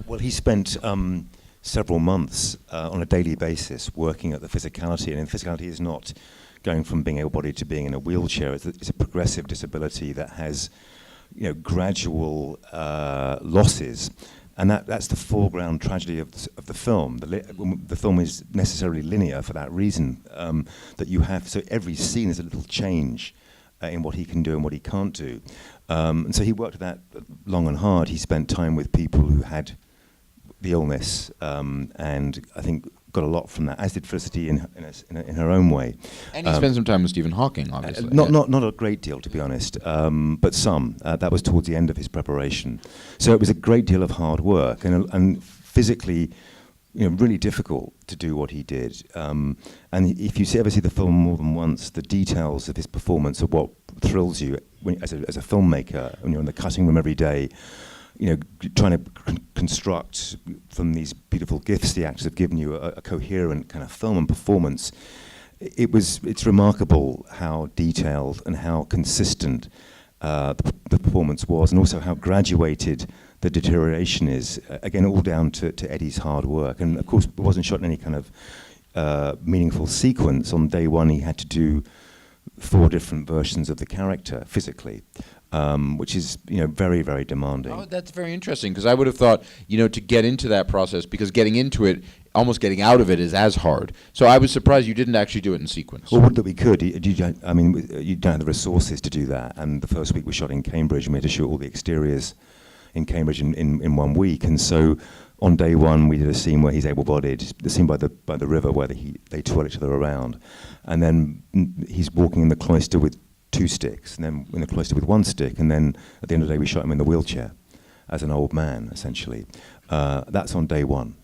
Well, he spent several months on a daily basis working at the physicality, and physicality is not going from being able-bodied to being in a wheelchair. It's a progressive disability that has, gradual losses, and that's the foreground tragedy of the film. The film is necessarily linear for that reason, that you have, so every scene is a little change in what he can do and what he can't do. And so he worked at that long and hard. He spent time with people who had the illness, and I think got a lot from that, as did Felicity in her own way. And he spent some time with Stephen Hawking, obviously. Not a great deal, to be honest, but some. That was towards the end of his preparation. So it was a great deal of hard work, and physically, really difficult to do what he did. And if you ever see the film more than once, the details of his performance are what thrills you as a filmmaker, when you're in the cutting room every day, trying to construct from these beautiful gifts the actors have given you a coherent kind of film and performance. It's remarkable how detailed and how consistent the performance was, and also how graduated the deterioration is. Again, all down to Eddie's hard work. And of course, it wasn't shot in any kind of meaningful sequence. On day one, he had to do 4 different versions of the character physically. Which is, very, very demanding. Oh, that's very interesting, because I would have thought, to get into that process, because getting into it, almost getting out of it is as hard. So I was surprised you didn't actually do it in sequence. Well, would that we could. You don't have the resources to do that. And the first week we shot in Cambridge, and we had to shoot all the exteriors in Cambridge in 1 week. And so on day one, we did a scene where he's able-bodied, the scene by the river where they twirl each other around. And then he's walking in the cloister with 2 sticks, and then in the cloister with 1 stick, and then at the end of the day we shot him in the wheelchair as an old man, essentially. That's on day one.